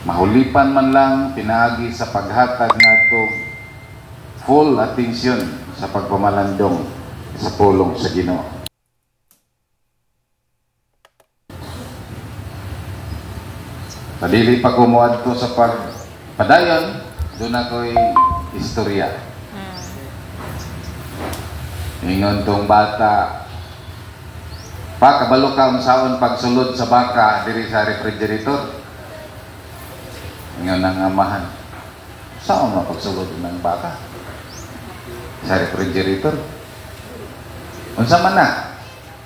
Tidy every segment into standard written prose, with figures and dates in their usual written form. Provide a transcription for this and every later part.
mahulipan man lang pinaagi sa paghatag nato full attention sa pagpamalandong sa pulong sa Ginoo. Padili pa ko moadto sa padayon, doon ako'y istorya. Ingon tong bata, pa kabalo ka unsaon pagsulod sa baka diri sa refrigerator. Ingon ang amahan, saan mo pagsulod ng baka sa refrigerator? Unsa man na?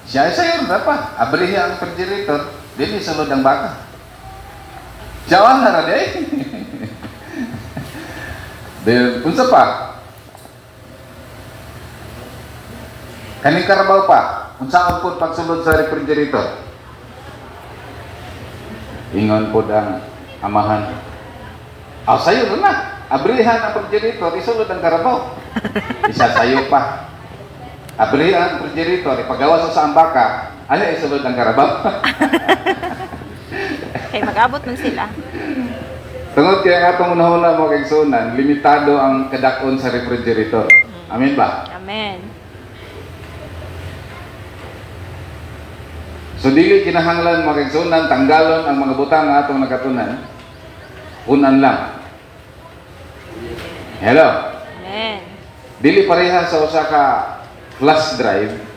Siya ay sayon pa, abrihi ang refrigerator, dili sulod ang baka. Jawan na rin eh. Then, unsa pa? Kaning karabaw pa, unsaon po pagsulod sa refrigerator? Ingon po ang amahan, sayo na, abrihan ang refrigerator, isulod ang karabaw. Isa sayo pa. Abrihan ang refrigerator, ipagawa sa ambaka, isulod ang karabaw. Kaya mag-abot nun sila. Tungod kaya atong unahuna mo kay sunan, limitado ang kadakon sa refrigerator. Amen ba? Amen. So dili kinahanglan mo kay sunan tanggalon ang mga butang nga atong nakatunan. Unan lang. Hello. Amen. Dili pareha sa usa ka flash drive.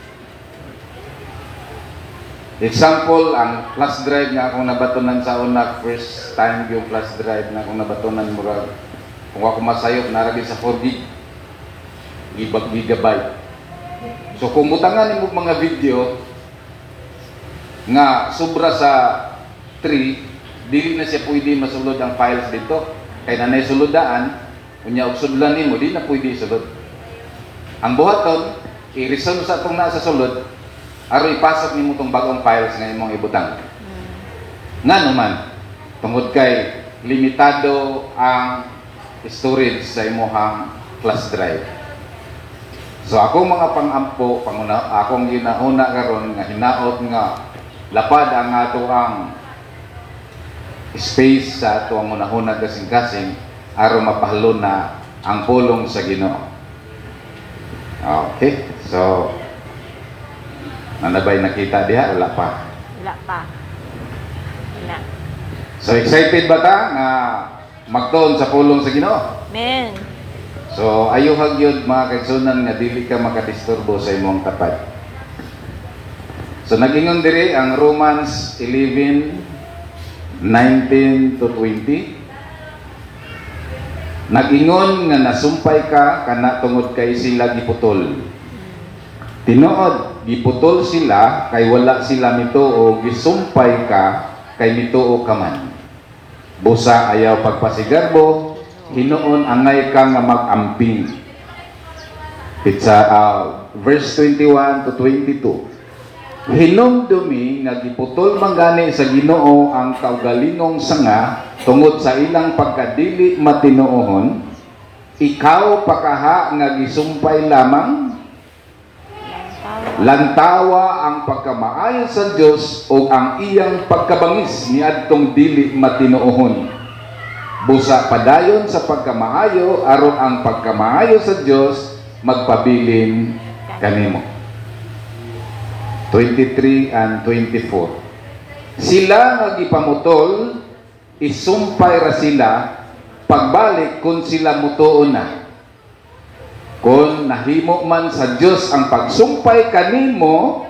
Example, ang flash drive nga akong nabatunan sa una, first time yung flash drive na akong nabatunan murag kung ako masayop, naragi sa 4 gigabyte. So kung butangan mo mga video nga sobra sa 3, dili na siya pwede masulod ang files dito. Kaya nanay sulodaan, unya og sudlan nimo, di na pwede sulod. Ang buhaton, i-resolve sa itong nasa sulod, aron ipasok nimo tong bagong files nga imong ibutang. Nga naman, tungod kay limitado ang storage sa imong flash drive. So akong mga pangampo, akong ginauna karon nga hinaot nga lapad ang ato ang space sa ato ang unahuna kasing-kasing aron mapahalo na ang pulong sa Ginoo. Okay, so ano ba'y nakita diha? Wala pa. Wala pa. Wala. So excited ba ta nga magtuon sa pulong sa Ginoo? Amen. So ayuhag yun mga kaigsunan nga dili ka makadisturbo sa imong tapad. So nagingon diri ang Romans 11:19 to 20. Nagingon nga nasumpay ka kana tungod kay sila giputol. Tinuod, giputol sila kay wala sila mituo, gisumpay ka kay mituo ka man. Busa ayaw pagpasigarbo, hinuon angay ka nga mag-amping. Verse 21 to 22. Hinumdumi nga giputol manggani sa Ginoo ang kaugalingong sanga tungod sa ilang pagkadili matinuohon, ikaw pakaha nga gisumpay lamang. Lantawa ang pagkamaayo sa Dios o ang iyang pagkabangis niadtong dili matinuohon. Busa padayon sa pagkamaayo aron ang pagkamaayo sa Dios magpabilin kanimo. 23 and 24. Sila nga gipamutol, isumpay ra sila pagbalik kung sila mutuon na. Kung nahimo man sa Dios ang pagsumpay kanimo,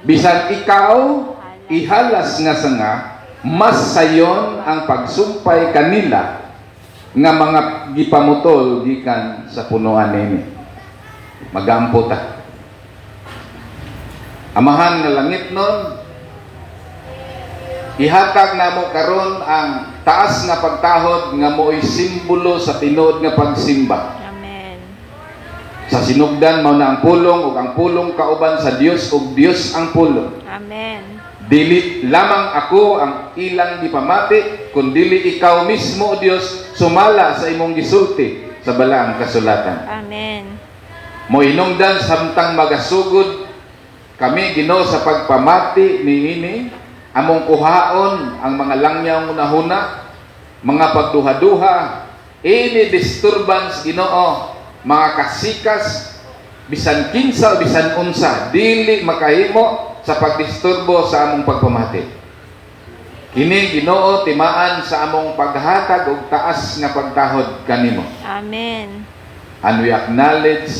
bisan ikaw ihalas nga sanga, mas sayon ang pagsumpay kanila nga mga gipamutol gikan sa punuan nini. Magampo ta. Amahan nga langit nun, ihatag namo karon ang taas nga pagtahod nga mo'y simbolo sa tinuod nga pagsimba. Sa sinugdan mao na ang pulong ug ang pulong kauban sa Dios ug Dios ang pulong. Amen. Dili lamang ako ang ilang gipamati, kun dili ikaw mismo o Dios sumala sa imong gisulti sa balaang kasulatan. Amen. Mo inungdan samtang magasugod kami Ginoo sa pagpamati niini among kuhaon ang mga langyaw unahuna mga pagduha-duha, any disturbance Ginoo, mga kasikas, bisan kinsa bisan unsa, dili makahimo sa pagdisturbo sa among pagpamati. Kini Ginoo timaan sa among paghatag og taas nga pagtahod kanimo. Amen. And we acknowledge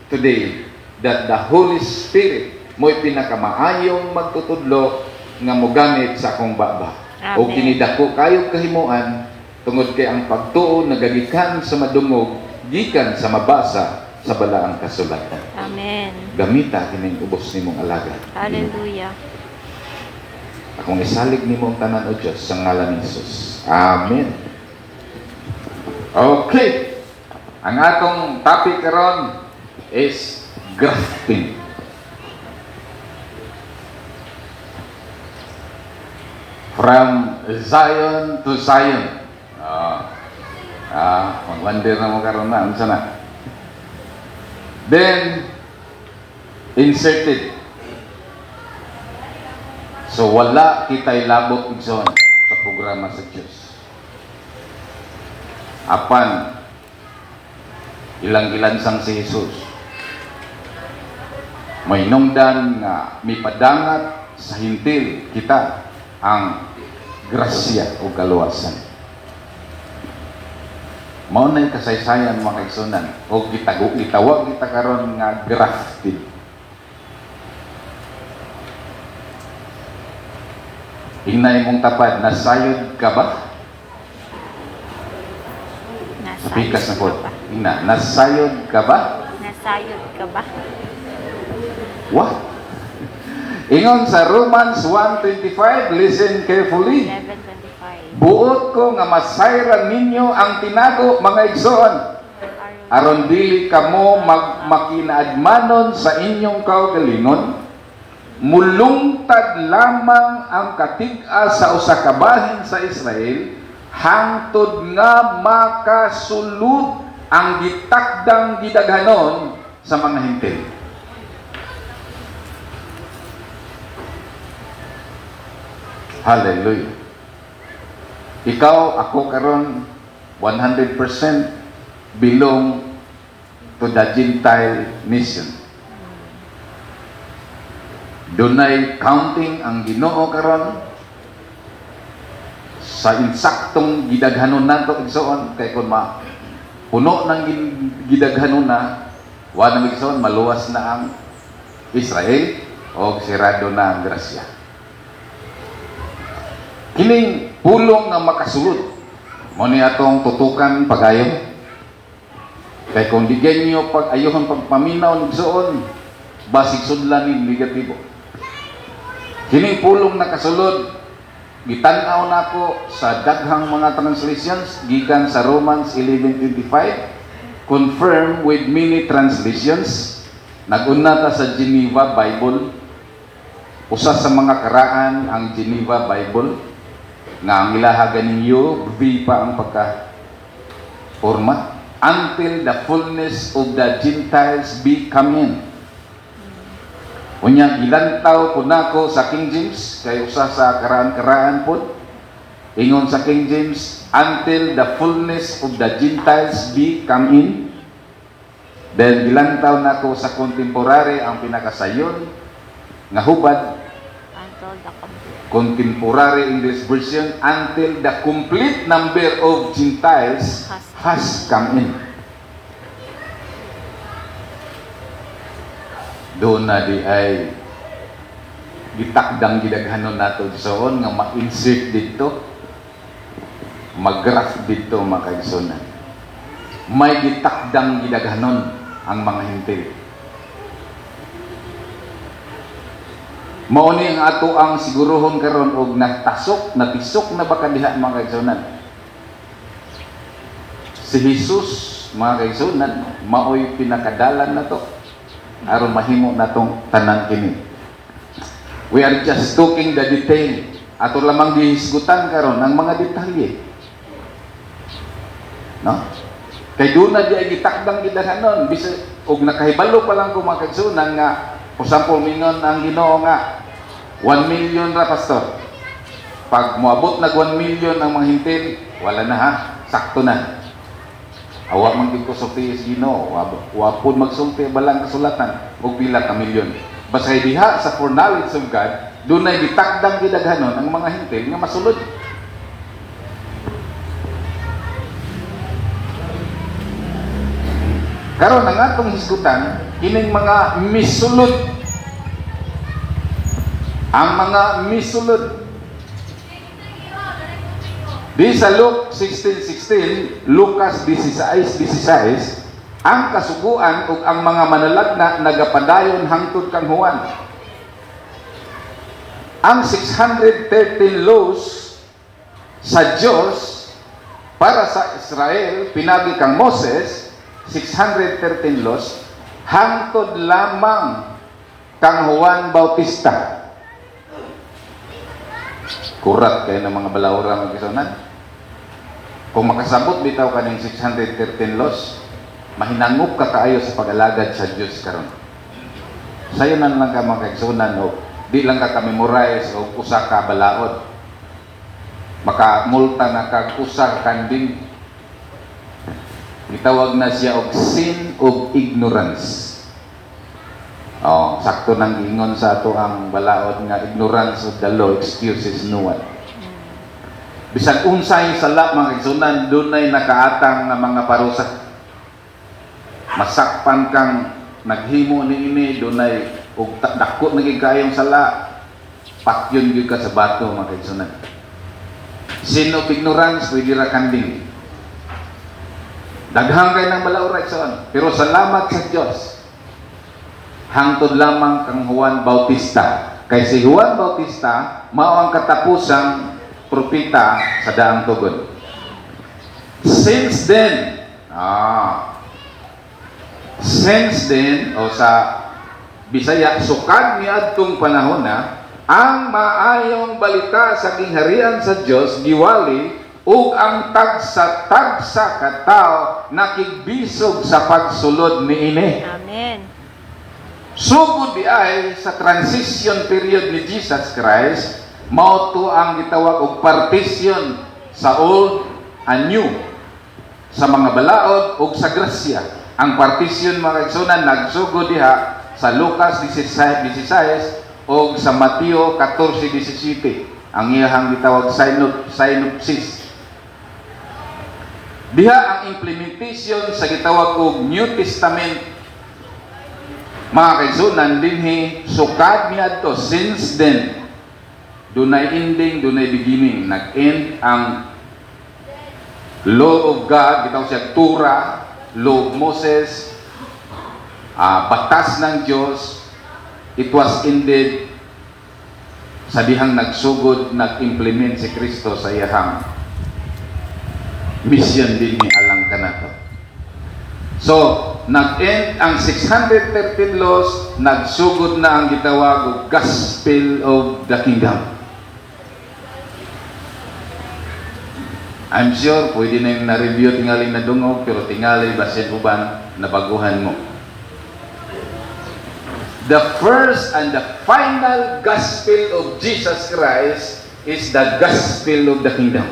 today that the Holy Spirit mo'y pinakamaayong magtutudlo nga mogamit sa akong baba. Amen. O kinidako kayong kahimuan tungod kay ang pagtuo nagagikan sa madungog gikan sa mabasa sa balaang kasulatan. Amen. Gamita kining ubos nimong alagad. Hallelujah. Akong isalig nimo ang tanan o Diyos sa ngalan ni Jesus. Amen. Okay. Ang atong topic karon is grafting. From Zion to Zion. Mag-wonder na mo karon na. Ano sana? Then, inserted. So, wala kita'y labot igsoon sa programa sa Diyos. Apan, ilang sang si Jesus. May nungdan nga mipadangat sa hintil kita ang grasya o kaluwasan. Mao na yung kasaysayan mga kaigsunan o gitawag kita karon nga grafted. Inay mong tapad, nasayod ka ba? Pikas na po. Ina, nasayod ka ba? Nasayod ka ba? What? Ingon sa Romans 1:25, listen carefully. 11:25. Buot ko nga masayran ninyo ang tinago mga igsoon. Aron dili kamo makinaadmanon sa inyong kaugalingon, mulungtad lamang ang katig-a sa usa ka bahin sa Israel, hangtod nga makasulod ang gitakdang gidaghanon sa mga hintil. Hallelujah. Ikaw, ako karon 100% belong to the Gentile nation. Dunay counting ang Ginoo karon sa insaktong gidaghanon nato igsoon kay kun puno ng gidaghanon na wa na igsoon maluwas na ang Israel o sirado na ang grasya. Kining pulong nga makasulod mo ni atong tutukan pagayon kay kung di ganyo pag ayohon pagpaminaw igsoon basig sudlan ni negatibo. Kining pulong nakasulod gitan-aw nako sa daghang mga translations gikan sa Romans 11:25, confirm with many translations. Nag-una ta sa Geneva Bible, usa sa mga karaan ang Geneva Bible nga ang ilaha ganinyo V pa ang pagka format until the fullness of the Gentiles be come in. Unya ilantaw po nako sa King James kay usa sa karaan-karaan po ingon sa King James until the fullness of the Gentiles be come in. Then ilantaw nako sa contemporary ang pinakasayon nga hubad Until the complete. contemporary English version until the complete number of Gentiles has come in. Doon na di ay gitakdang gidaghanon nato soon nga ma-insert dito, mag-graft dito mga kaigsunan. May gitakdang gidaghanon ang mga hintil. Mao ni ang ato ang siguruhon karon og natasok, natisok na baka diha mga kaigsunan. Si Jesus mga kaigsunan maoy pinakadalan na to aron mahimo natong tanan kini. We are just talking the detail. Ato lamang gihisgutan karon ang mga detalye. No? Kay doon na di ay gitakdang gidaghanon bisag og nakahibalo pa lang ko mga kaigsunan nga for example mingon ang Ginoo nga 1 million ra pastor. pag moabot nag 1 million ang mga hintil, wala na ha, sakto na. Awa man gid ko sulti is Ginoo, wapon magsulti balang kasulatan og pila ka milyon. Basta diha sa foreknowledge of God, dunay gitakdang gidaghanon ang mga hintil nga masulod. Karon ang atong hisgutan kining mga misulod. Ang mga misulod. Di sa Luke 16:16, Lucas 16:16, ang kasuguan ug ang mga manalagna nagapadayon hangtod kang Juan. Ang 613 laws sa Dios para sa Israel pinagi kang Moses, 613 laws hangtod lamang kang Juan Bautista. Kurat kayo ng mga balawra magkasunan. Kung makasabot bitaw ka ng 613 laws, mahinangop ka kaayo sa pag-alagad sa Diyos karon. Sayo na lang ka magkasunan o di lang ka memorize o usa ka balaod. Makamulta na kag usa kanding. Itawag na siya og sin of ignorance. Sakto nang ingon sa ato ang balaod nga ignorance of the law excuses no one. Bisag unsay sala mga igsunan dunay nakaatang nga mga parusa. Masakpan kang naghimo niini dunay og dako naging kayong sala. Patyon gyud ka sa bato mga igsunan. Sin of ignorance pwede ra kanding. Daghang kay nang balaod igsunan, pero salamat sa Dios. Hangtod lamang kang Juan Bautista. Kay si Juan Bautista mao ang katapusang propeta sa daang tugon. Since then o sa Bisaya, sukad niadtong panahon na ang maayong balita sa kingharian sa Dios giwali ug ang tagsa-tagsa ka tawo nakigbisog sa pagsulod niini. Amen. Sugod di ay sa transition period ni Jesus Christ, mao to ang gitawag og partition sa old and new, sa mga balaod ug sa grasya. Ang partition mga igsunan nagsugod diha sa Lucas 16:16 ug sa Mateo 14:17. Ang iyang gitawag synopsis. Diha ang implementation sa gitawag og New Testament. Mga kaigsunan dinhi sukad niadto since then dunay ending, dunay beginning. Nag-end ang law of God, gitawag siya Torah, law of Moses, batas ng Diyos. It was ended sa dihang nagsugod, nag-implement si Kristo sa iyahang mission dinhi alang kanato. So, nag-end ang 613 laws, nagsugod na ang gitawag og Gospel of the Kingdom. I'm sure pwede na yung na-review tingali na dungog, pero tingali basin uban nabaguhan mo. The first and the final Gospel of Jesus Christ is the Gospel of the Kingdom.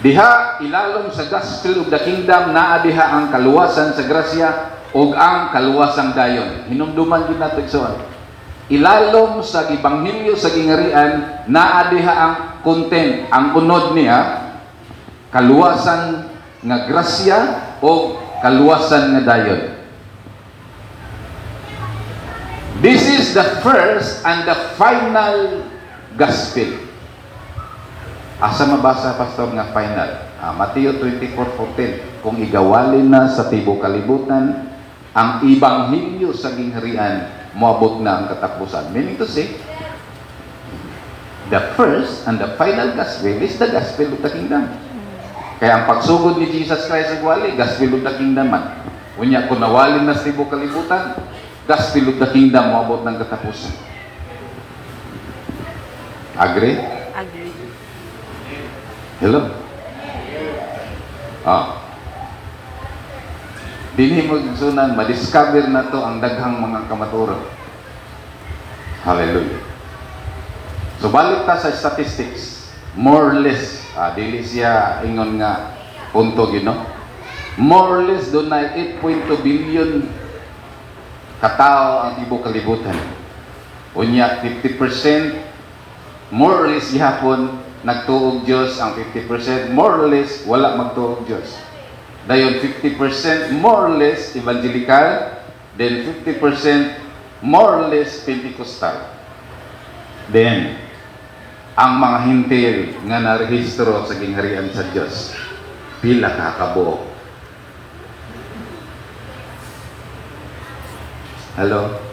Diha ilalom sa Gospel of the Kingdom naa diha ang kaluwasan sa grasya ug ang kaluwasang dayon. Hinumduman gid nato igsoon. Ilalom sa ebanghelyo sa gingarian naa diha ang content, ang unod niya kaluwasan nga grasya ug kaluwasan nga dayon. This is the first and the final gospel. Asa mabasa pastor nga final? Mateo 24:14. Kung igawalin na sa tibuok kalibutan ang ebanghelyo sa gingharian, moabot na ang katapusan. Meaning to say, the first and the final gospel is the gospel of the kingdom. Kaya ang pagsugod ni Jesus Christ sa wali, gospel of the kingdom man. Unya kung nawalin na sa tibuok kalibutan, gospel of the kingdom, moabot ng katapusan. Agree? Agree. Hello? Dinhi mo gigsunan, madiscover na to ang daghang mga kamaturan. Hallelujah. So balik ta sa statistics, more or less, dili siya ingon nga punto gino. More or less doon na 8.2 billion katao ang tibuok kalibutan. Unya 50% more or less gihapon nagtuog Dios, ang 50% more or less wala magtuog Dios. Dayon 50% more or less evangelical, then 50% more or less Pentecostal. Then ang mga hintil nga narehistro sa gingharian sa Dios pila ka kabuok. Hello?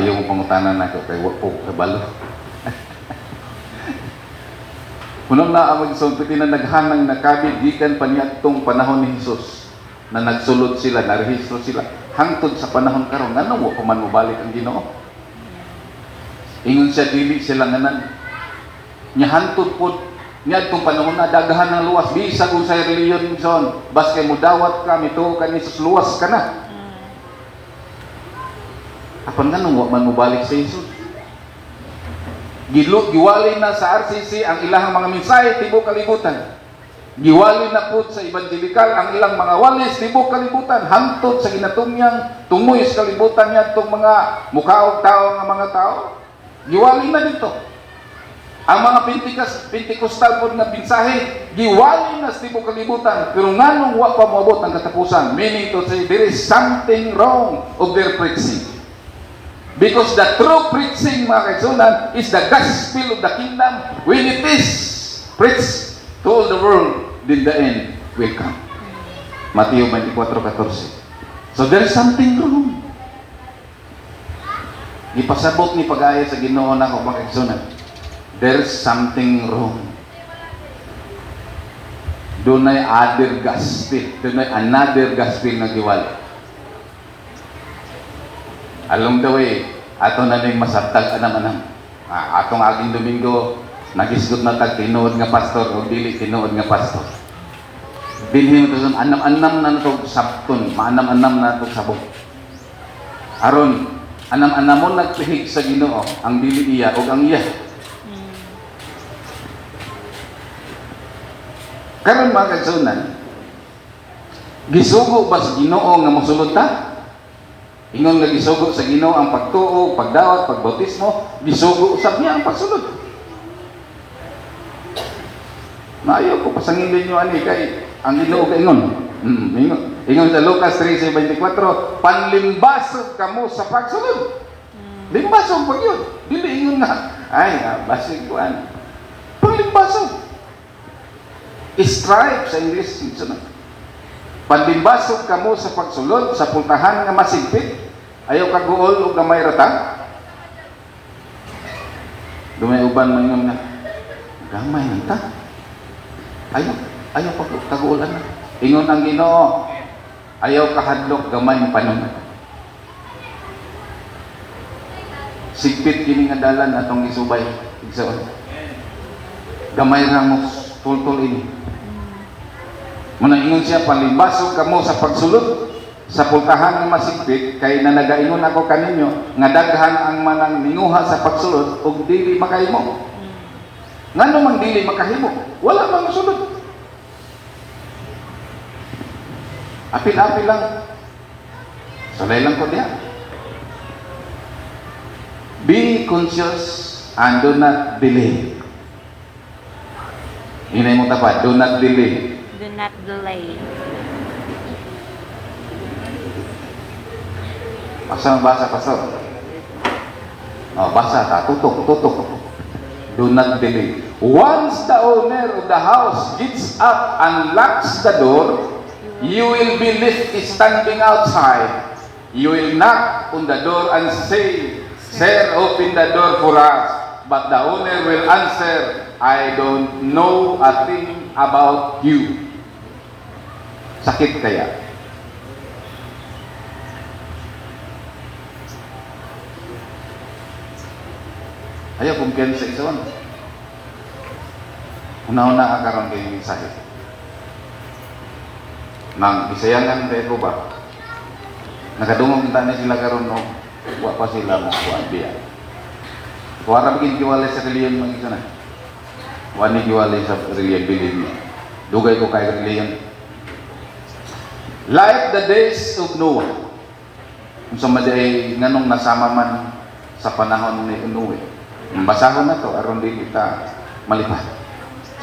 Yung pangutanan na ko kay Wapo Kabalo. Kunong na ang magsulpiti na naghanang nakabig gikan pa niadtong panahon ni Jesus na nagsulod sila, narehistro sila hangtod sa panahon karon ngano wa pa man mobalik ang Ginoo. Ingon siya dili sila nganan. Nya hangtod pud niadtong panahon na daghan ng luwas bisag unsay reliyon son bas kay mudawat ka mituo ka ni Jesus luwas ka na. Apan nga nung man mobalik sa Jesus. Giwali na sa RCC ang ilang mga mensahe tibuok kalibutan. Giwali na po sa evangelikal ang ilang mga walis tibuok kalibutan. Hangtod sa ginatumyang tumoy sa kalibutan niya itong mga mukhaog tao ng mga tao. Giwali na dito. Ang mga Pentecostal po na mensahe, giwali na sa tibuok kalibutan. Pero nga nung wa pa moabot ang katapusan, meaning to say there is something wrong of their preaching. Because the true preaching, mga kaigsunan, is the gospel of the kingdom. When it is preached to all the world, then the end will come. Mateo 24:14. So there is something wrong. Ipasabot ni pag-aya sa Ginoo na mga kaigsunan. There is something wrong. Doon ay other gospel. Doon ay another gospel na giwala. Along the way, ato na ning masabtag anam-anam. Atong aging Domingo, nagisgot na tag tinuod nga pastor o dili tinuod nga pastor. Dinhi mo to anam-anam na to sabton, maanam-anam na to sabot. Aron anam-anam mo nagpihig sa Ginoo ang dili iya o ang iya. Karon mga kaigsunan, gisugo ba sa Ginoo nga mosulod ta? Ingon nga gisugo sa Ginoo ang pagtuo, pagdawat, pagbautismo, gisugo usab niya ang pagsulod. Maayo ko pasangilin niyo ani kay ang Ginoo kay ingon. Ingon sa Lucas 3:24, panlimbasog kamo sa pagsulod. Limbasog pag yun. Dili ingon nga, ay, basig kuan. Panlimbasog. Strive sa English. Panlimbasog kamo sa pagsulod sa pultahan nga masigpit. Ayaw kaguol o gamay rata. Dumay uban mo yung na gamay nanta. Ayaw kaguolan na. Ingon ang Ginoo, ayaw kahadlok gamay ng panunod. Sigpit kini nga dalan atong isubay. Igsoon. Gamay ra mo tultol ini. Muna ingon siya, panlimbasog kamo sa pagsulod sa pultahan ng masigpit, kay nanagaingon ako kaninyo, nga daghan ang manang minguha sa pagsulod, o dili makahimo. Nga namang dili makahimo, wala mang sulod. Apil-apil lang. Salay lang ko diya. Be conscious and do not delay. Hinay mo tapat, do not delay. Do not delay. Basa, pastor. Basa ta, tutok. Do not delay. Once the owner of the house gets up and locks the door, you will be left standing outside. You will knock on the door and say, "Sir, open the door for us." But the owner will answer, "I don't know a thing about you." Sakit kaya? Ayaw kumpiyansa sa isawan. Una-una ka karon kay mensahe. Nang bisayangan tayo ko ba? Nakadungog kita na sila karon no. Wa pa sila mo kuan biya. Wala maging kiwalay sa reliyon mga isa na. Wani kiwalay sa reliyon bilin niya. Dugay ko kay reliyon. Like the days of Noah. Kung sa maday nganong nasama man sa panahon ni Noe. Basahon na to aron di kita malipat.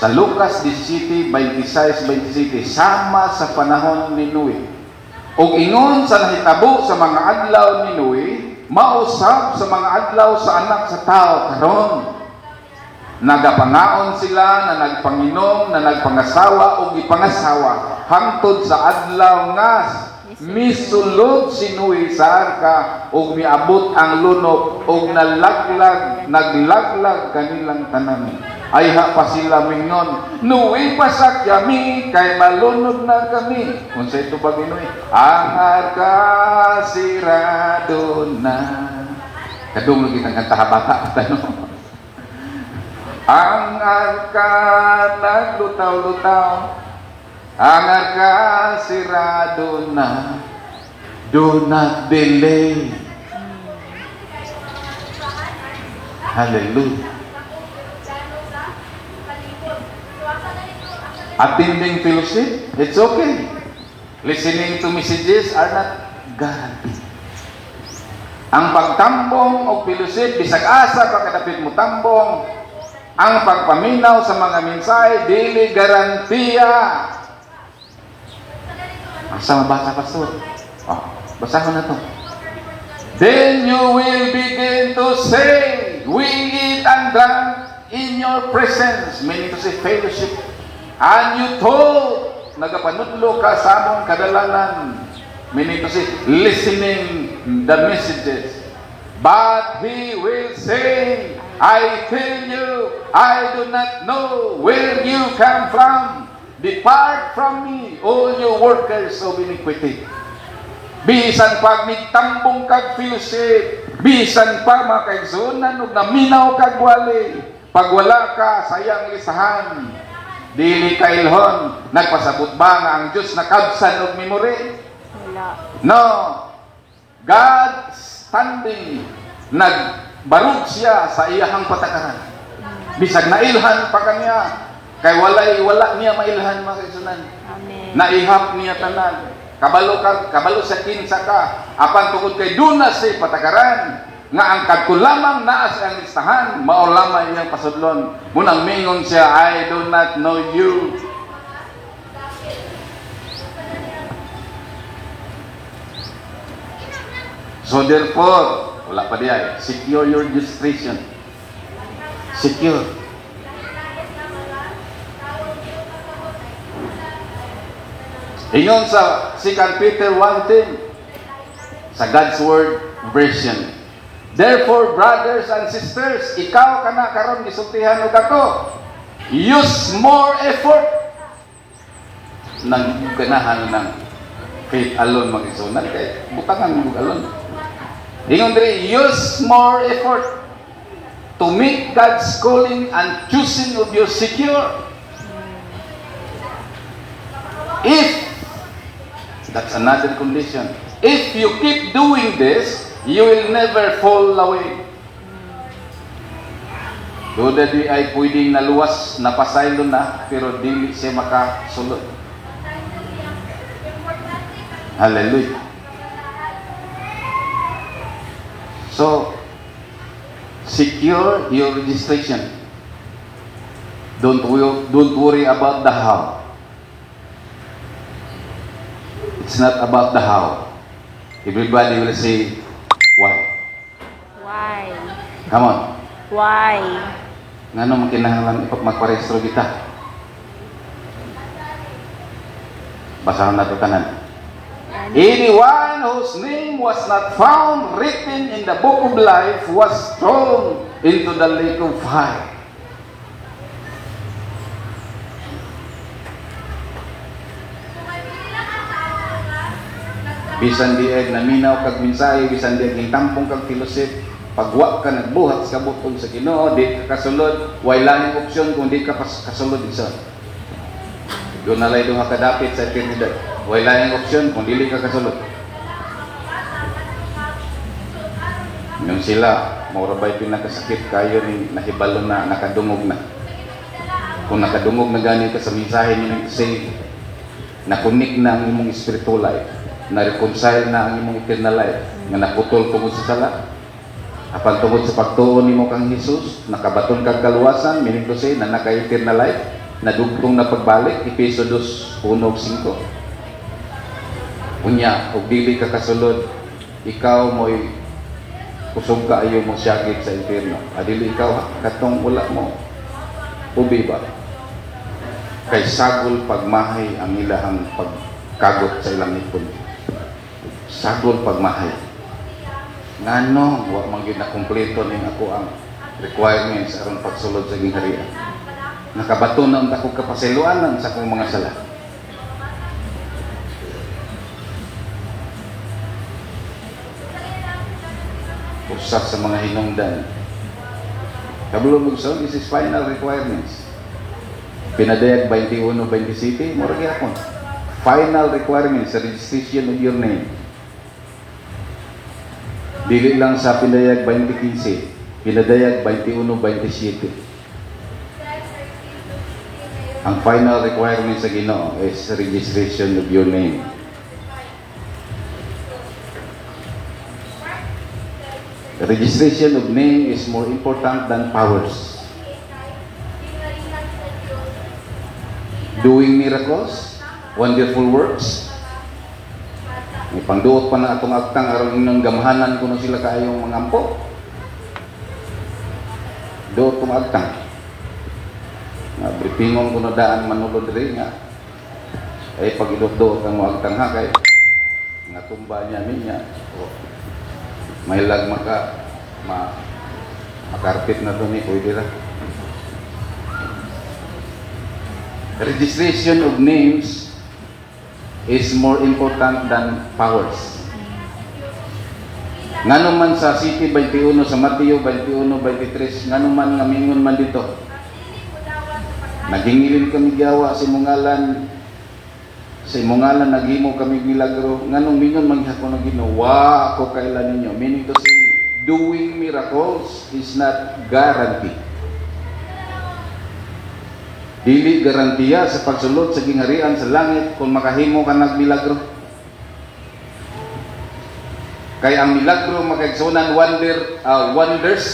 Sa Lucas 17:26-27 sama sa panahon ni Noe. Ug ingon sa nahitabo sa mga adlaw ni Noe, mausab sa mga adlaw sa anak sa tao karon. Nagapangaon sila na nagpanginom, na nagpangasawa o ipangasawa hangtod sa adlaw nga misulod si Noe sa arka o miabot ang lunok o naglaglag kanilang tanan. Ayha pa sila mingon, Noe pasak yami kay malunod na kami. Kung sa ito ba Noe, ang arka sirado na. Kadung lagi ng kantahabata tanong. Ang arka naglutaw-lutaw, ang arka sirado na, do not delay. Hallelujah. Attending fellowship, it's okay. Listening to messages are not guaranteed. Ang pagtambong o fellowship, bisag asa pagkadapit mo tambong, ang pagpaminaw sa mga mensahe, dili garantiya. Asa mabasa, Pastor? Oh, basahan na to. Then you will begin to say, we eat and drink in your presence, meaning to say fellowship. And you told, nagapanudlo ka sa among kadalanan, meaning to say, listening the messages. But he will say, I tell you, I do not know where you come from. Depart from me, all you workers of iniquity. Bisan pag nagtambong kag fellowship, bisan pa makaigsunan ug naminaw kag wali, pag wala ka sayang lisahan. Dili kailhon, nagpasabot ba nga ang Diyos nakabsan og memory? Wala. No. God standing, nagbarug siya sa iyahang patakaran. Bisag nailhan pa kanya, kay wala niya mailhan mga kaisunan. Amen. Naihap niya tanan. Kabalo sa kinsa ka, apan tungod kay duna sa patakaran, nga ang kadkulamang naas ang listahan, mao lamang iyang pasudlon. Munang mingon siya, I do not know you. So therefore, wala pa diay, secure your registration. Secure. Ingon sa 2 Peter 1:10 sa God's Word version. Therefore, brothers and sisters, ikaw kana karon gisultihan og ako. Use more effort. Nang ganahan ng faith alone mag-isunan kay butangan mo alone. Ingon diri, use more effort to meet God's calling and choosing of you secure. If that's another condition. If you keep doing this, you will never fall away. Doon di ay pwedeng naluwas, napasaylo na, pero dili siya makasulod. Hallelujah. So, secure your registration. Don't worry about the how. It's not about the how. Everybody will say, why? Why? Come on. Why? Ngano man kinahanglan magparehistro kita? Basahon nato tanan. Anyone whose name was not found written in the book of life was thrown into the lake of fire. Bisan di ay naminaw kag mensahe, bisan di ay tampong kag fellowship, pagwa ka nagbuhat sa butong sa Ginoo, di ka kasulod, way lang yung opsyon kung di ka kasulod isa. Doon nalay duha ka dapit sa eternidad. Way lang yung opsyon kung dili ka kasulod. Ingon sila, maura ba'y pinakasakit kayo ni nahibalo na, nakadungog na. Kung nakadungog na gani ka sa mensahe ni say, nakunik na ang imong spiritual life, na-reconcile na ang imong eternal life, nga naputol tungod sa sala, apan tungod sa pagtuon nimo kang Jesus, nakabaton kag kaluwasan, meaning to say, na naka-eternal life, nadugtong na pagbalik, Efeso 2:1-5. Unya, ug dili ka kasulod, ikaw mo'y kusog ka ayo mo siyagit sa impyerno. Adili ikaw katong wala mo ubi ba? Kay sagol pagmahay ang ilahang pagkagot sa ilang ipon. Sagol pagmahay. Ngano wa man gyud na kumpleto ning ako ang requirements aron pagsulod sa gingharian. Nakabato na unta ko kapasiluanan sa akong mga sala. Usap sa mga hinungdan. Kabulong magsaw, this is final requirements. Pinadayag 21-27, mura gyapon. Final requirements sa registration of your name. Dili lang sa pinadayag 2015, pinadayag 21-27. Ang final requirements sa Ginoo is registration of your name. The registration of name is more important than powers. Doing miracles, wonderful works. May pangduot pa na atong aktang aron inyong gamhanan kuno sila kaayong mangampo. Duot kong agtang. Nga briefingong kuno daan manulod rin nga. Ay pag idot-duot ang mo agtang ha kay nga tumba niya niya. May lag makarpit na doon pwede ra. Registration of names is more important than powers. Ngano man sa City 21, sa Mateo 21-23, ngano man ngamingon man dito. Nagingilin kami gawa sa imongalan, naghimo kami milagro. Nganong mingon man ako ng Ginoo, wa ako kailan ninyo. Meaning to say, doing miracles is not guarantee. Dili garantiya sa pagsulod sa gingharian sa langit kung makahimo ka ng milagro. Kaya ang milagro makaigsunan wonders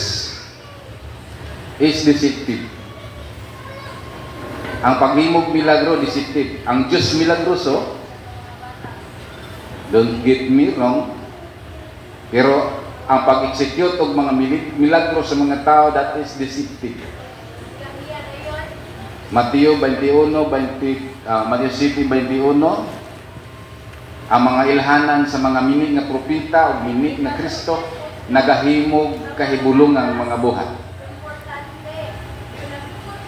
is deceptive. Ang paghimog milagro, deceptive. Ang Diyos milagroso, don't get me wrong, pero ang pag-execute og mga milagro sa mga tao, that is deceptive. Mateo 7:21, ang mga ilhanan sa mga mini nga propeta o mini nga Kristo, nagahimog kahibulungan mga buhat.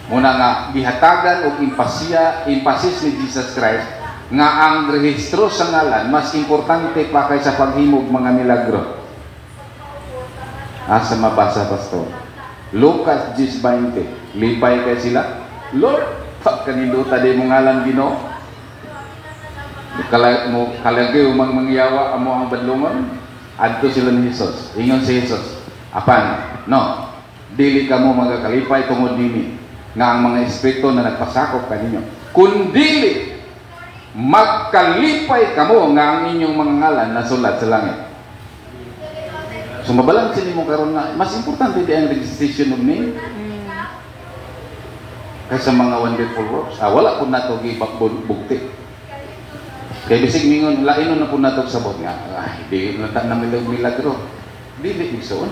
Muna nga gihatagan og emphasis ni Jesus Christ nga ang rehistro sa ngalan mas importante pa kaysa paghimog mga milagro. Asa mabasa pastor? Lucas 10:20. Lipay kay sila. Lord, pagkaninduta di mo ngalan Ginoo. Kalagay umang mangyawa amo ang badlungon. Adto sila ni Jesus. Ingon si Jesus, apan, no, dili ka mo magakalipay tungod nini nga ang mga espiritu na nagpasakop kaninyo. Kundili magkalipay kamo nga ang inyong mga ngalan nasulat sa langit. So mabalansin mo karon nga mas importante di ang registration of name kaysa mga wonderful works. Wala po nato gibukti. Kaya bisig mingon laino na po nato sabot nga. Di na milagro. Dili ison.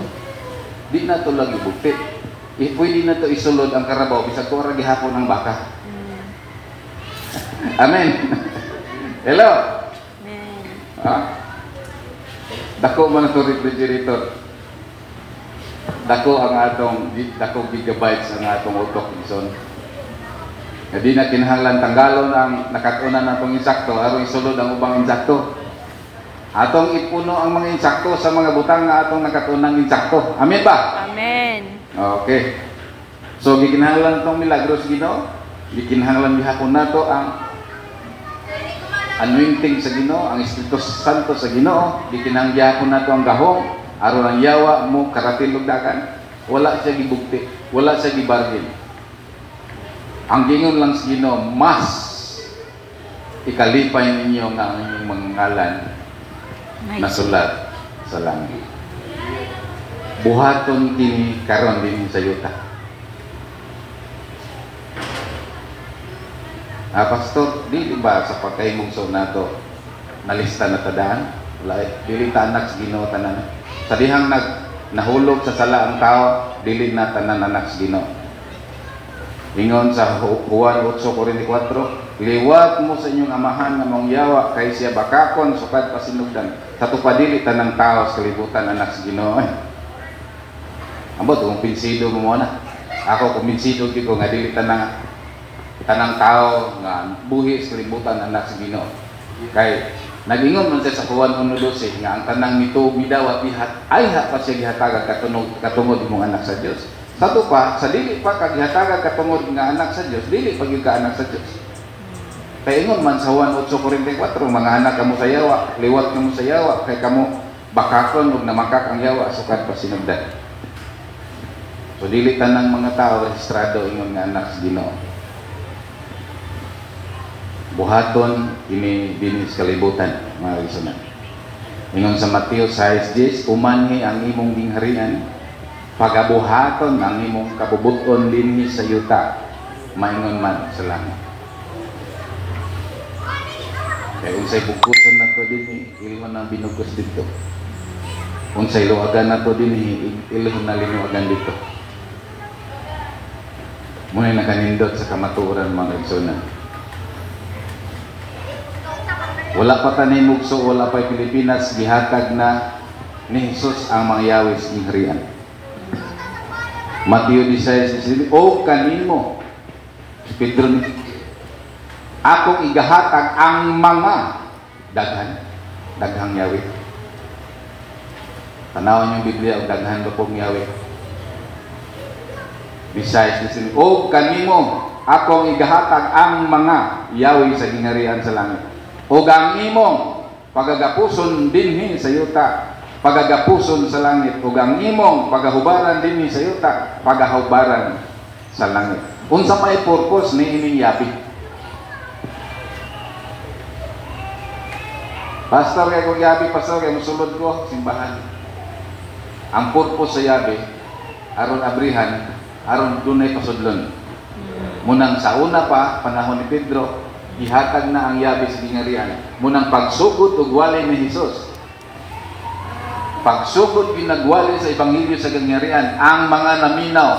Di nato lagi bukti. Pwede na ito isulod ang karabaw bisag ko ra gihapon ang baka. Amen. Hello. Amen. Dako man ito refrigerator. Dako gigabytes ang atong utok ison. Di na kinahanglan tanggalon ang nakatunan natong insakto aron isulod ang ubang insakto. Atong ipuno ang mga insakto sa mga butang nga atong nakatunang insakto. Amen ba? Amen. Okay. So gikinahanglan tong milagros Ginoo. Gikinahanglan gihapon nato ang anointing sa Ginoo, ang Espiritu Santo sa Ginoo. Gikinahanglan gihapon nato ang gahom aron ang yawa mo karatilog dakan, wala siya gibugti, wala siya gibargin. Ang gingon lang sa Ginoo, mas ikalipay ninyo nga ang inyong mga ngalan nasulat sa langit. Buhaton kini karon din sa yuta. Pastor, di ba sa pagkaimugso nato nalista na tadaan? Dili ta anak sa Ginoo tanan. Sa dihang nahulog sa sala ang tao, dili na tanan anak sa Ginoo. Ingon sa Juan 8:44, liwat mo sa inyong amahan nga mong yawa kay siya bakakon sukad pasinugdan. Sa tupadili tanang tao sa kalibutan anak sa Ginoo. Ambot kung pinsido mo na. Ako kumbinsido ko nga dili tanang tao nga buhi sa kalibutan anak sa Ginoo. Kay nagingon man siya sa Juan 1:12 nga ang tanang mito midawat bihat ay ha pa siya gihatag katungod mong anak sa Dios. Sa pa, sa dili pa kagihatag katungod nga anak sa Dios, dili pa gyud ka anak sa Dios. Kay ingon man sa Juan 8:44, mga anak kamo sa yawa, liwat kamo sa yawa, kay kamo bakakon ug namakak ang yawa sukad pasinugdan. So dili tanang mga tao rehistrado ingon nga anak sa Ginoo. Buhaton ini dinis kalibutan, mga igsoon. Ingon sa Mateo 6:10, umanhi ang imong gingharian, pagabuhaton ang imong kabubuton dinhi sa yuta, maingon man sa langit. Kaya unsay bugkuson nato dinhi, ilhon ang binugkos dito. Unsay luwagan nato dinhi, ilhon na linuwagan dito. Muna nakanindot sa kamatuoran mga igsoon. Wala pa tanay mugso, wala pa Pilipinas, gihatag na ni Jesus ang mga yawis ng harian. Mateo 16:16, o kanimo, Pedro ni, akong igahatag ang mga daghang yawi. Tanawon yung Biblia, o daghan ba pong yawi. Besides, o kanimo, akong igahatag ang mga yawi sa gingharian sa langit. O ang imong pagagapuson dinhi sa yuta, pagagapuson sa langit. O ang imong pagahubaran dinhi sa yuta, pagahubaran sa langit. Unsa may purpose ni ining yabi? Pastor kay kung yabi, pastor kay musulod ko simbahan. Ang purpose sa yabi aron abrihan, aron dunay pasudlon. Munang sa una pa panahon ni Pedro, ihatag na ang yabi sa gingharian. Munang pagsugod ug wali ni Hesus. Pagsugod ginagwali sa ebanghelyo sa gingharian, ang mga naminaw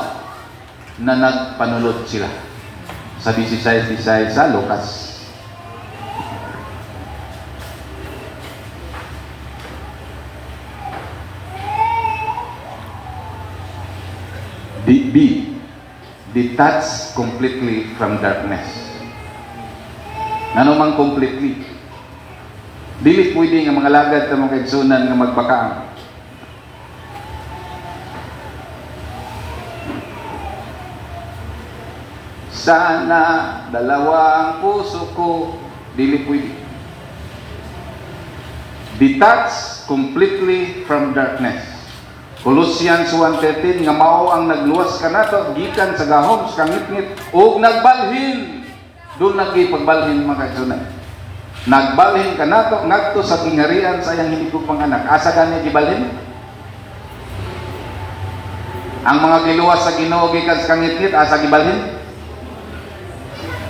na nagpanulod sila. Sa 16:16 sa Lucas. B. Detached completely from darkness. Ano mang completely? Dili pwede nga mga lagad sa mga kaigsunan nga magbakaang. Sana dalawa ang puso ko, dili pwede. Detached completely from darkness. Colossians 1:13 nga mao ang nagluwas kanato gikan sa gahom sa kangitngit ug nagbalhin. Doon nagipagbalhin mga kaigsunan. Nagbalhin kanato ngadto sa gingharian sa iyang hinigog mga anak. Asa gani gibalhin? Ang mga giluwas sa Ginoo gikan sa kangitngit asa gibalhin?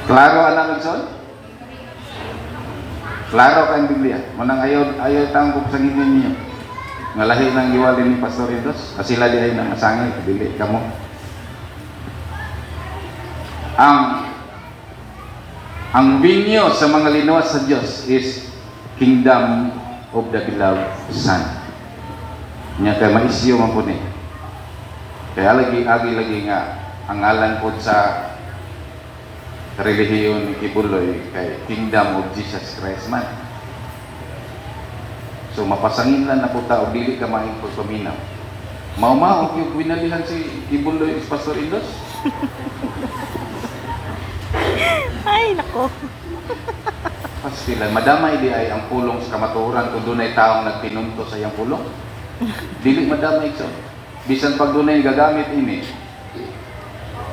Klaro ana igsoon? Klaro kay Biblia. Manang ayaw tangkog sa nginin niyo. Nga lahi ng giwali ni Pastor Indos, sila di ay nangasangil, dili kamo. Ang binyo sa mga linuwas sa Diyos is Kingdom of the Beloved Son. Nya kay maisyo man po ni. Kaya lagi nga ang ngalan po sa relihiyon ni Kibuloy kay Kingdom of Jesus Christ man. So mapasangin lang na po tao, dili ka maing pagpaminaw. Mao-mao yung winalihan si Kibuloy is Pastor Indos. Ay, nako. Pastilan, madamay di ay ang pulong sa kamatuoran kung doon ay taong nagpinunto sa iyang pulong. Dili madamay igsoon. Bisan pag dunay gagamit ini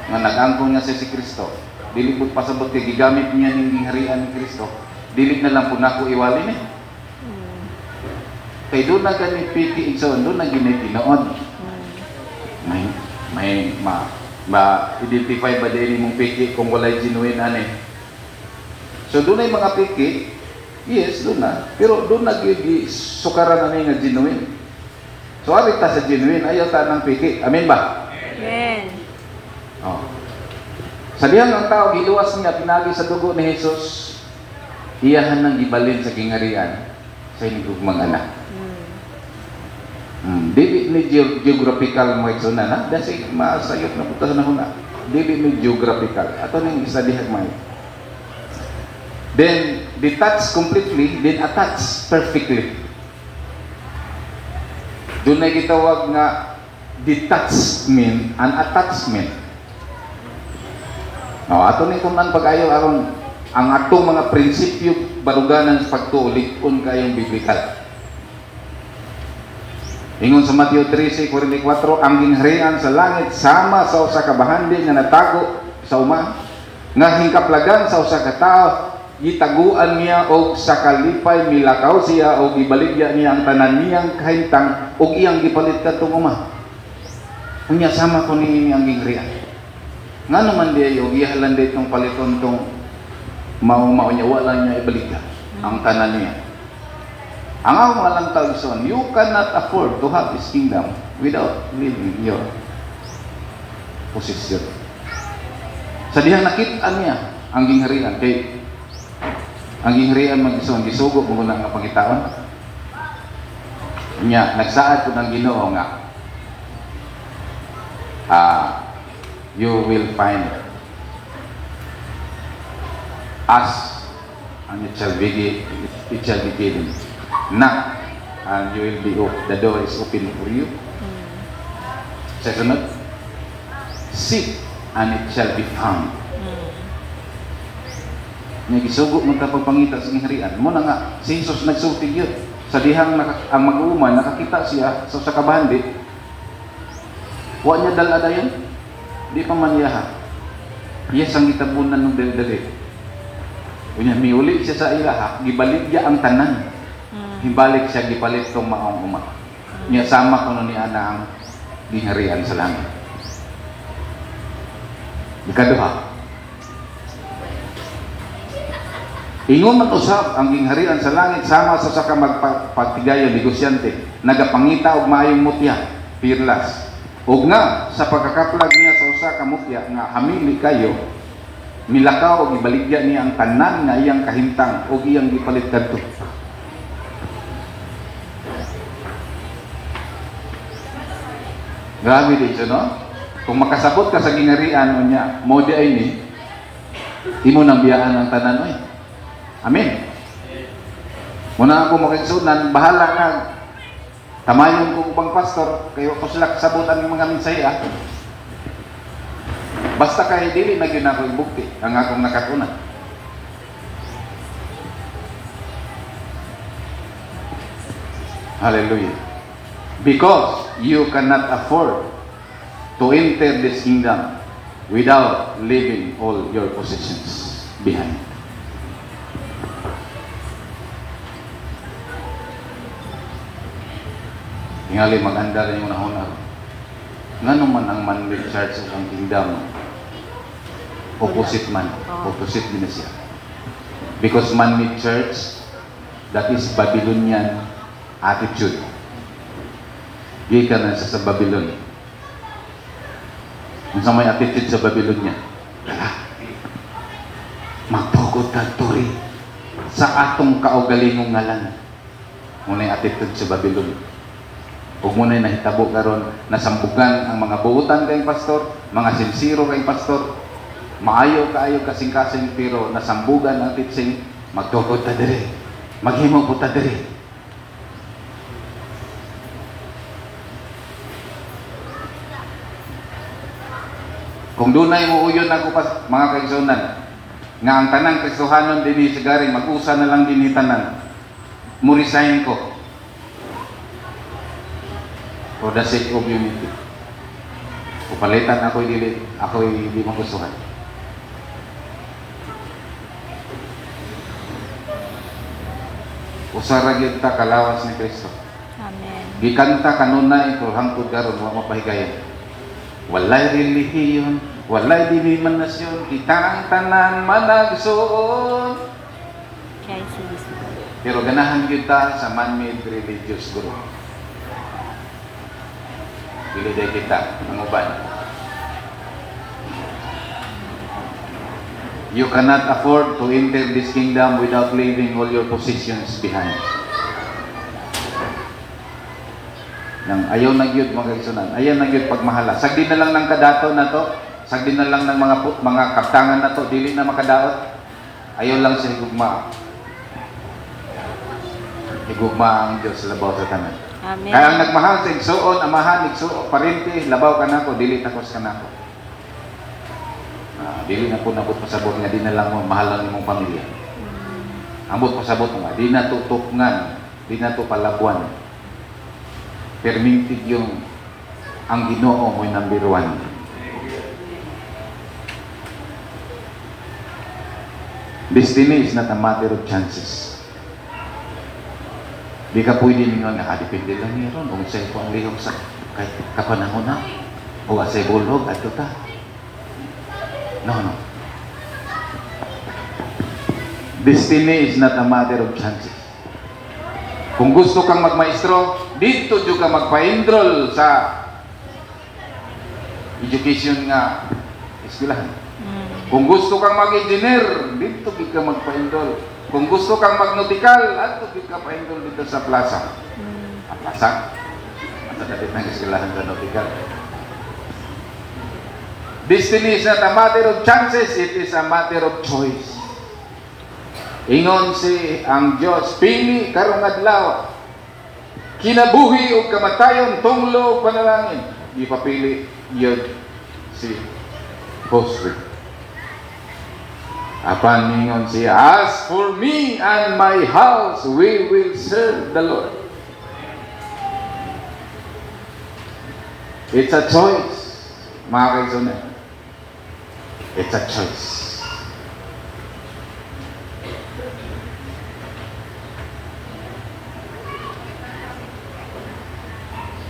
nga nag-angkon nga si Kristo, dili pud pasabot kay gigamit niya ning gingharian ni Kristo, dili na lang pud nako iwali ni. Kay doon na gani piki igsoon, doon na gini tinuod. May ma-identify ba din mong piki kung walay genuine ani. So doon ay mga piki, yes, doon na. Pero doon na sukaran ani nga genuine. So ari ta sa genuine, ayaw ta ng piki. Amen ba? Amen. Oh. Sa dihang ang tao, giluwas niya, pinagi sa dugo ni Jesus, iyahan nang ibalin sa kingarian sa inyong mga anak. Dili ni geographical mo igsunan ha? Dasi masayot na putas na huna. Dili ni geographical. Ato ning isa dihag may. Then detach completely, then attach perfectly. Doon na gitawag nga detachment and attachment. Ato ning kunan pag-ayo aron ang atong mga prinsipyo baruganan sa pagtuo kun kayong biblikal. Ingon sa Mateo 13:44, ang gingharian sa langit sama sa usa ka bahandi nga natago sa uma, nga hingkaplagan sa usa ka tao, gitaguan niya og sa kalipay, milakaw siya og gibaligya niya ang tanan niyang kahintang og iyang gipalit kadtong uma. Unya sama ko ni ang gingharian. Nga naman di og ihalan di itong paliton tong mao niya wala niya ibaligya ang tanan niya. Ang akong alang tawison, you cannot afford to have His kingdom without leaving your position. Sa dihang nakita niya ang gingharian, kay ang gingharian mag-ison, gisugo mo na nga pangitaon. Niya, nagsaad ko ng Ginoo nga, you will find us and it shall be given. Knock and you will be open. The door is open for you. Sa sunod, seek and it shall be found. Nga gisugo mo ta pagpangita sa gingharian. Mo na nga si Jesus nagsulti yun. Sa dihang ang mag-uuman nakakita siya sa kabahandi. Wa niya dal-ada yun. Di pa man iyaha. Yes ang gitabunan ng dali-dali. Unya miuli siya sa ilaha, gibalik niya ang tanan. Hibalik siya gipalit tong maong uma. Niya sama kuno ni ana ang gingharian sa langit. Ikaduha. Ingon man usab ang gingharian sa langit sama sa ka magpagtigayon negosyante, nagapangita og maayong mutya, pirlas. Ug nga sa pagkakaplag niya sa usa ka mutya nga hamili kayo, milakaw og ibaligya niya ang tanan nga iyang kahimtang ug iyang gipalit kadto. Grabe dito, no? Kung makasabot ka sa gingharian niya, mo di ay ni, imo nang biyaan ang tanan oy. Amen. Muna ako makiksunan, bahala nga. Tamayon ko bang pastor, kayo ko sila kasabutan ng mga minsaya. Basta kay dili na gyud ako ibukti ang akong nakatunan. Hallelujah. Because you cannot afford to enter this kingdom without leaving all your possessions behind. Tingali mag-anda rin yung nahuna. Nga naman ang man-made church sa kingdom, opposite man. Opposite din na siya. Because man-made church, that is Babylonian attitude. Gikan na sa Babylon. Kung sa may attitude sa Babylonia, magpukod ka turi sa atong kaugalingong ngalan. Muna yung attitude sa Babylon. Huwag muna yung nahitabo karon nasambugan ang mga buutan kayong pastor, mga sinsiro kayong pastor, maayo kaayo kasing-kasing pero nasambugan ang teaching, magtukod ta diri, maghimo po ta diri. Kung dunay mo uyon ako pa mga kaigsunan, nga ang tanang Kristohanon dinhi sigari mag-usa na lang dinhi tanan, mo resign ko. For the sake of unity. Kupalitan ako'y di magustuhan. Usara gyud ta kalawas ni Kristo. Amen. Gikanta kanuna ito hangtod karon wa mapahigayon. Walay relihiyon, walay dinimanasyon, kita ang tanan managsuon. Kay Jesus. Pero ganahan gyud ta sa man-made religious group. Dili day kita ang uban. You cannot afford to enter this kingdom without leaving all your possessions behind. Nang ayaw na gyud mga kaigsunan, ayaw na gyud pagmahala. Sagdi na lang ng kadato na to, sagdi na lang ng mga kaptangan na to, dili na makadaot. Ayaw lang sa higugma. Higugma ang Diyos labaw sa tanan. Amen. Kaya ang nagmahal sa igsuon, amahan, igsuon, parinti, labaw ka na ko, dili takos ka na ko. Dili na po nabot pasabot nga, di na lang mo mahalan imong pamilya. Ambot pasabot nga, di na to tupngan, di na to palabuan. Permitted yung ang Ginoo mo'y number 1. Destiny is not a matter of chances. Di ka pwede ninyo nga, depende lang niron, kung sa'yo po ang lihok sa kahit kapanahon na, o asay bulog, at ta. No. Destiny is not a matter of chances. Kung gusto kang magmaestro, dito dito ka magpa-enroll sa education nga eskwelahan. Kung gusto kang mag-engineer, dito dito ka magpa-enroll. Kung gusto kang mag-nautical, ato dito ka pa-enroll dito sa plaza. Ang plaza? At dapat ng eskwelahan sa nautical. Destiny is not a matter of chances, it is a matter of choice. Ingon si ang Diyos, pili karong adlaw, kinabuhi o kamatayon, tunglo o panalangin. Ipapili yun si Josue. Apan ingon siya, as for me and my house, we will serve the Lord. It's a choice, mga kaigsunan. It's a choice.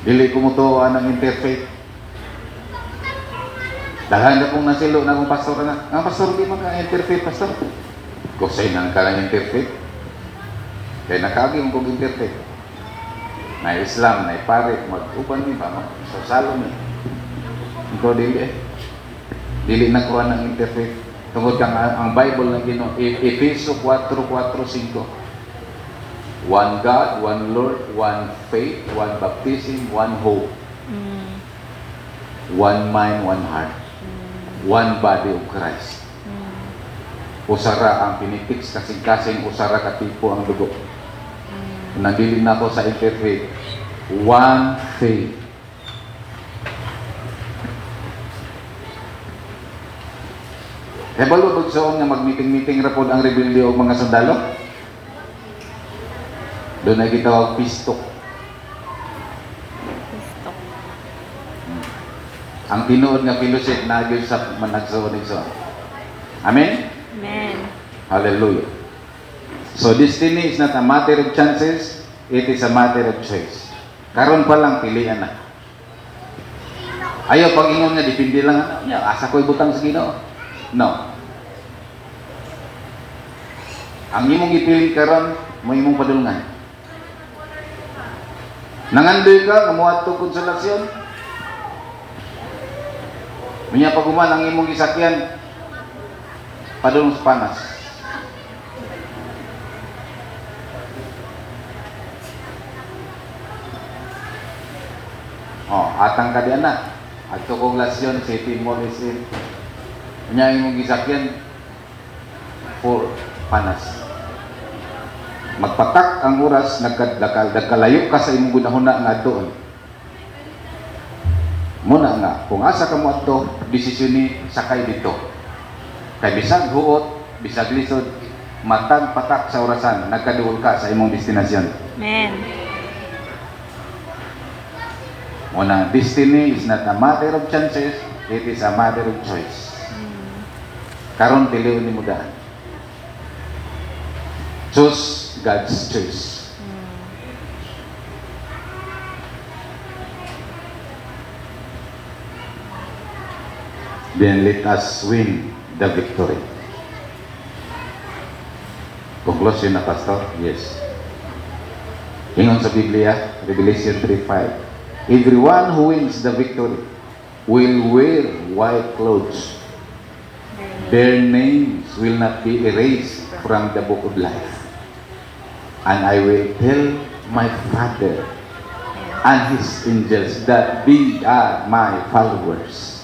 Dili ko mo to ng interfaith. Daghan na pong nasilo na akong pastor na. Ang pastor di man ka interfaith, pastor. Kusay nang ka lang interfaith. Kaya nakagi mo kong interfaith. Na Islam, na pare, mag-upan mi ba? So, salom mi. Ikaw dili Dili na kuha ng interfaith. Tungkol kang ang Bible na Ginoo, Efeso 4:4-5. One God, one Lord, one faith, one baptism, one hope. One mind, one heart. One body of Christ. Usara ang pinitiks, kasing-kasing usara katipo ang dugo. Nandilin na ako sa interfaith. One faith. Hebalo bugsoon nga mag-meeting-meeting rapod ang rebelde o mga sundalo. Doon ay gitawag pistok. Pistok. Ang tinuod nga fellowship na gyud sa managsuon-igsoon. Amen? Amen. Hallelujah. So destiny is not a matter of chances, it is a matter of choice. Karon pa lang pilian na. Ayaw pag ingon nga depende lang asa ko'y butang sa Ginoo. No. Ang imong ipili karon mo imong padulngan. Nangandoy ka kamuhat to konsolasyon. Unya paguman ang imong gisakyan padulong sa panas. Atang kadian na. Adto kong lasyon si Timor Isin. Unya imong gisakyan for panas. Magpatak ang oras, nagkalayo ka sa imong gunahuna nga doon. Muna nga, kung asa ka mo ato, desisyon ni sakay dito. Kay bisag huot, bisag lisod, matag patak sa orasan, nagkaduol ka sa imong destinasyon. Amen. Una, destiny is not a matter of chances, it is a matter of choice. Karon dili ni mo daan. Choose God's choice. Then let us win the victory. Conclusion na, Pastor? Yes. Ingon sa Biblia, Revelation 3:5. Everyone who wins the victory will wear white clothes. Their names will not be erased from the book of life. And I will tell my Father and His angels that they are my followers.